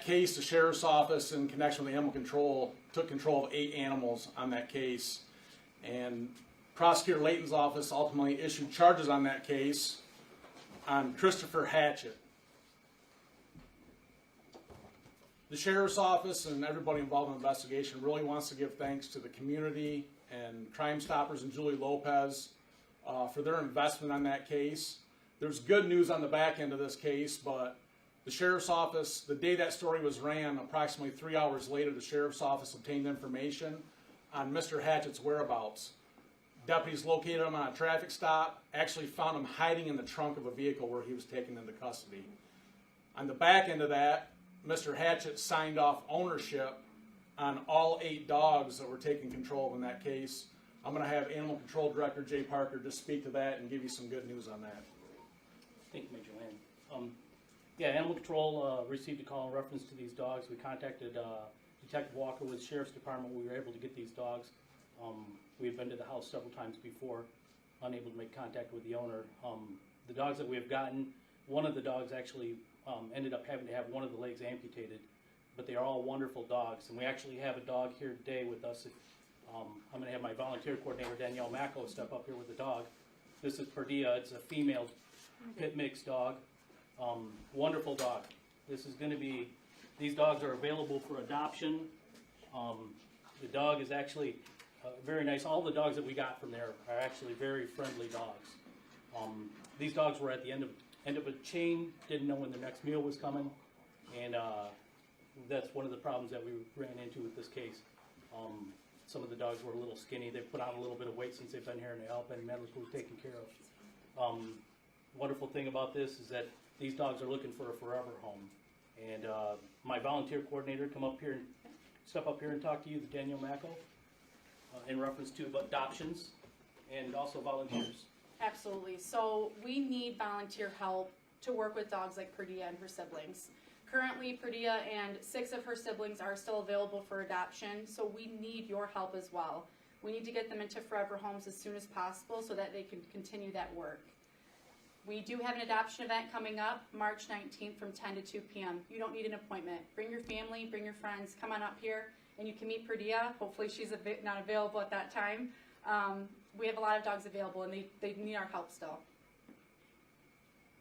Case, the sheriff's office in connection with animal control took control of 8 animals on that case, and Prosecutor Layton's office ultimately issued charges on that case on Christopher Hatchett. The sheriff's office and everybody involved in the investigation really wants to give thanks to the community and Crime Stoppers and Julie Lopez for their investment on that case. There's good news on the back end of this case, but the sheriff's office, the day that story was ran, approximately 3 hours later, the sheriff's office obtained information on Mr. Hatchett's whereabouts. Deputies located him on a traffic stop, actually found him hiding in the trunk of a vehicle where he was taken into custody. On the back end of that, Mr. Hatchett signed off ownership on all 8 dogs that were taken control of in that case. I'm going to have Animal Control Director Jay Parker just speak to that and give you some good news on that. Thank you, Major Land. Yeah, Animal Control received a call in reference to these dogs. We contacted Detective Walker with the Sheriff's Department. We were able to get these dogs. We have been to the house several times before, unable to make contact with the owner. The dogs that we have gotten, one of the dogs actually ended up having to have one of the legs amputated, but they are all wonderful dogs. And we actually have a dog here today with us. I'm going to have my volunteer coordinator, Danielle Macco, step up here with the dog. This is Perdita. It's a female pit mix dog. Wonderful dog. This is going to be, these dogs are available for adoption. The dog is actually very nice. All the dogs that we got from there are actually very friendly dogs. These dogs were at the end of a chain, didn't know when the next meal was coming, and that's one of the problems that we ran into with this case. Some of the dogs were a little skinny. They've put on a little bit of weight since they've been here, and they all been medically taken care of. Wonderful thing about this is that these dogs are looking for a forever home. And my volunteer coordinator step up here and talk to you, Danielle Macco, in reference to adoptions and also volunteers. Absolutely. So we need volunteer help to work with dogs like Perdita and her siblings. Currently, Perdita and 6 of her siblings are still available for adoption, so we need your help as well. We need to get them into forever homes as soon as possible so that they can continue that work. We do have an adoption event coming up March 19th from 10 to 2 p.m. You don't need an appointment. Bring your family, bring your friends, come on up here and you can meet Perdita. Hopefully she's not available at that time. We have a lot of dogs available and they need our help still.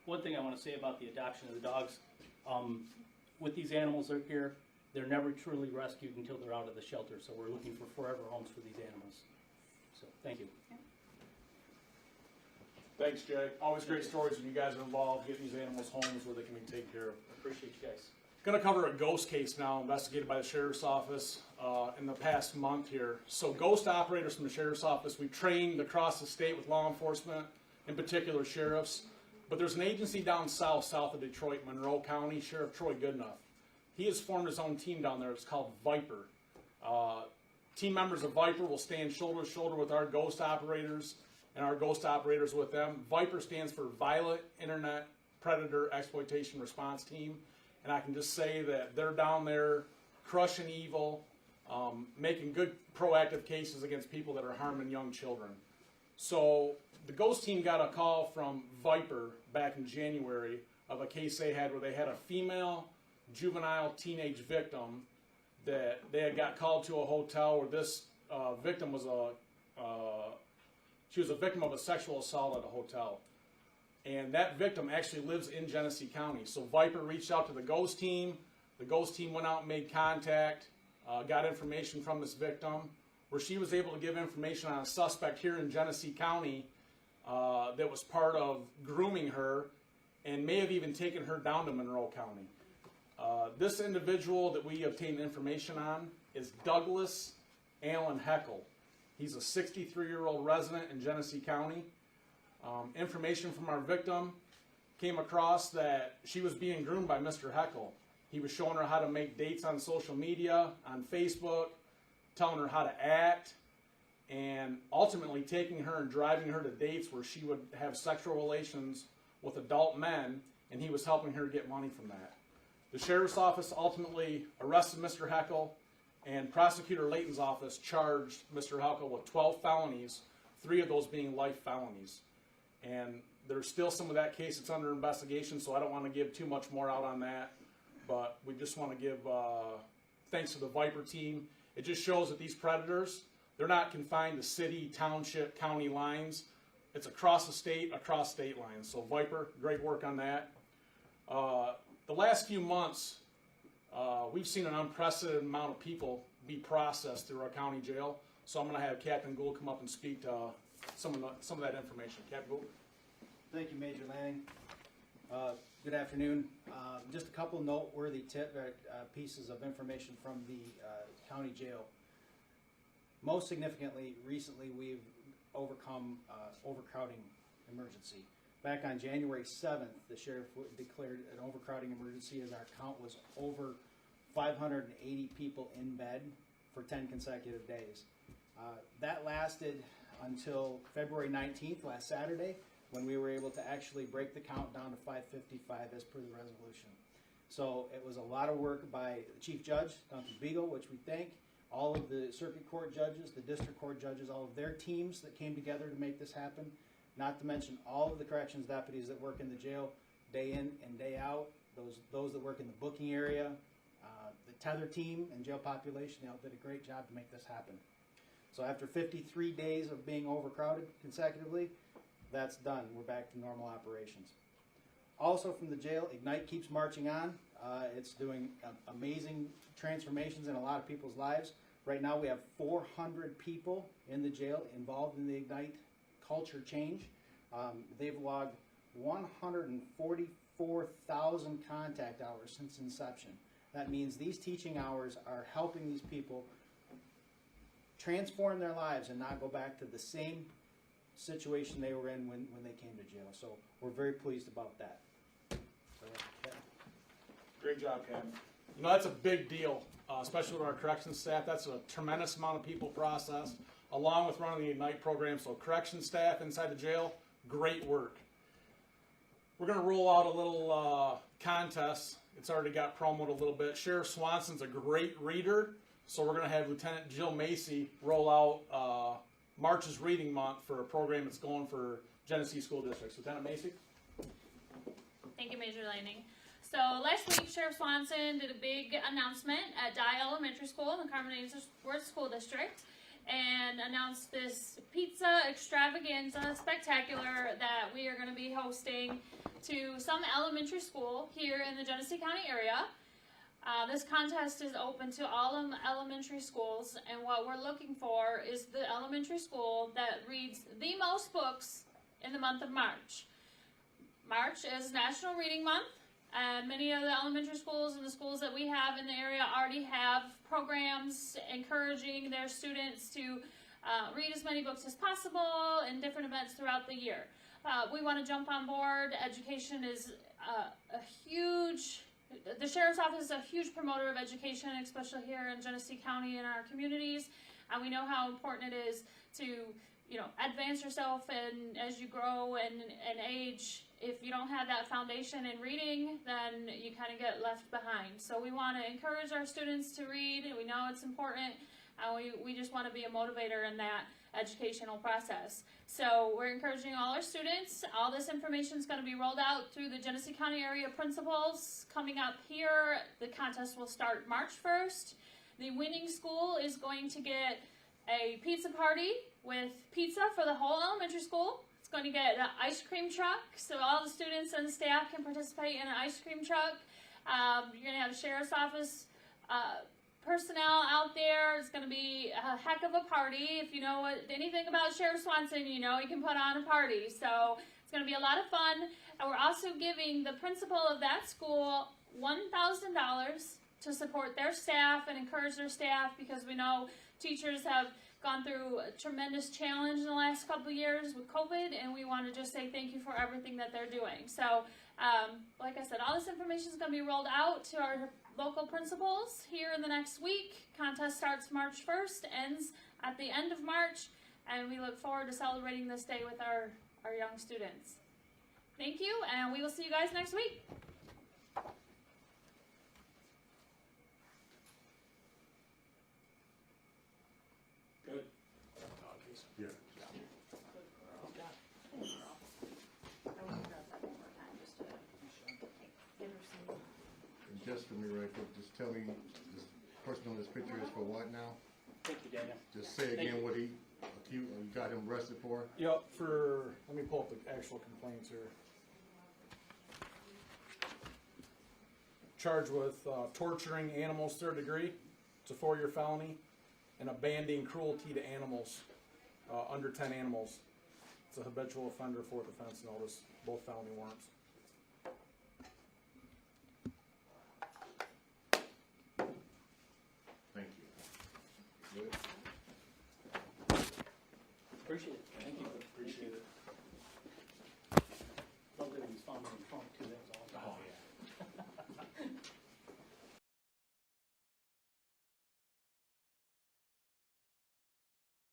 One thing I want to say about the adoption of the dogs, with these animals that are here, they're never truly rescued until they're out of the shelter, so we're looking for forever homes for these animals. So, thank you. Yeah. Thanks, Jay. Always great stories when you guys are involved, getting these animals homes where they can be taken care of. Appreciate you guys. Going to cover a ghost case now, investigated by the Sheriff's Office in the past month here. So ghost operators from the Sheriff's Office, we've trained across the state with law enforcement, in particular sheriffs. But there's an agency down south of Detroit, Monroe County, Sheriff Troy Goodenough. He has formed his own team down there. It's called Viper. Team members of Viper will stand shoulder to shoulder with our ghost operators and our ghost operators with them. Viper stands for Violent Internet Predator Exploitation Response Team. And I can just say that they're down there crushing evil, making good proactive cases against people that are harming young children. So the ghost team got a call from Viper back in January of a case they had where they had a female juvenile teenage victim that they had got called to a hotel where this victim was she was a victim of a sexual assault at a hotel. And that victim actually lives in Genesee County. So Viper reached out to the ghost team. The ghost team went out and made contact, got information from this victim, where she was able to give information on a suspect here in Genesee County that was part of grooming her and may have even taken her down to Monroe County. This individual that we obtained information on is Douglas Allen Heckel. He's a 63-year-old resident in Genesee County. Information from our victim came across that she was being groomed by Mr. Heckel. He was showing her how to make dates on social media, on Facebook, telling her how to act, and ultimately taking her and driving her to dates where she would have sexual relations with adult men, and he was helping her get money from that. The Sheriff's Office ultimately arrested Mr. Heckel, and Prosecutor Layton's office charged Mr. Heckel with 12 felonies, 3 of those being life felonies. And there's still some of that case that's under investigation, so I don't want to give too much more out on that. but we just want to give thanks to the Viper team. It just shows that these predators, they're not confined to city, township, county lines. It's across the state, across state lines. So Viper, great work on that. The last few months, we've seen an unprecedented amount of people be processed through our county jail. So I'm going to have Captain Gould come up and speak to some of that information. Captain Gould. Thank you, Major Lanning. Good afternoon. Just a couple noteworthy pieces of information from the county jail. Most significantly, recently we've overcome overcrowding emergency. Back on January 7th, the sheriff declared an overcrowding emergency as our count was over 580 people in bed for 10 consecutive days. That lasted until February 19th, last Saturday, when we were able to actually break the count down to 555 as per the resolution. So it was a lot of work by the Chief Judge, Duncan Beagle, which we thank, all of the circuit court judges, the district court judges, all of their teams that came together to make this happen, not to mention all of the corrections deputies that work in the jail day in and day out, those that work in the booking area, the tether team and jail population, they all did a great job to make this happen. So after 53 days of being overcrowded consecutively, that's done. We're back to normal operations. Also from the jail, Ignite keeps marching on. It's doing amazing transformations in a lot of people's lives. Right now we have 400 people in the jail involved in the Ignite culture change. They've logged 144,000 contact hours since inception. That means these teaching hours are helping these people transform their lives and not go back to the same situation they were in when they came to jail. So we're very pleased about that. So, yeah. Great job, Captain. You know, that's a big deal, especially with our corrections staff. That's a tremendous amount of people processed, along with running the Ignite program. So corrections staff inside the jail, great work. We're going to roll out a little contest. It's already got promoted a little bit. Sheriff Swanson's a great reader, so we're going to have Lieutenant Jill Macy roll out March's Reading Month for a program that's going for Genesee School Districts. Lieutenant Macy? Thank you, Major Lanning. So last week, Sheriff Swanson did a big announcement at Dye Elementary School in the Carbonated School District and announced this pizza extravaganza spectacular that we are going to be hosting to some elementary school here in the Genesee County area. This contest is open to all elementary schools, and what we're looking for is the elementary school that reads the most books in the month of March. March is National Reading Month, and many of the elementary schools and the schools that we have in the area already have programs encouraging their students to read as many books as possible in different events throughout the year. We want to jump on board. Education is the Sheriff's Office is a huge promoter of education, especially here in Genesee County in our communities. And we know how important it is to, advance yourself and as you grow and age. If you don't have that foundation in reading, then you kind of get left behind. So we want to encourage our students to read, and we know it's important. We just want to be a motivator in that educational process. So we're encouraging all our students. All this information is going to be rolled out through the Genesee County area principals coming up here. The contest will start March 1st. The winning school is going to get a pizza party with pizza for the whole elementary school. It's going to get an ice cream truck, so all the students and the staff can participate in an ice cream truck. You're going to have a Sheriff's Office personnel out there. It's going to be a heck of a party. If you know anything about Sheriff Swanson, you know he can put on a party. So it's going to be a lot of fun. And we're also giving the principal of that school $1,000 to support their staff and encourage their staff, because we know teachers have gone through a tremendous challenge in the last couple of years with COVID, and we want to just say thank you for everything that they're doing. So, like I said, all this information is going to be rolled out to our local principals here in the next week. Contest starts March 1st, ends at the end of March, and we look forward to celebrating this day with our young students. Thank you, and we will see you guys next week. Good. Yeah. I want to grab that one more time just to give her some. And just to me right quick. Just tell me, this person on this picture is for what now? Thank you, Daniel. Just say again what he you got him arrested for. Yep, let me pull up the actual complaints here. Charged with torturing animals 3rd degree, it's a 4-year felony, and abandoning cruelty to animals, under 10 animals. It's a habitual offender, 4th offense notice, both felony warrants. Thank you. Good. Appreciate it. Thank you. Appreciate it. Lovely that he's found on the phone.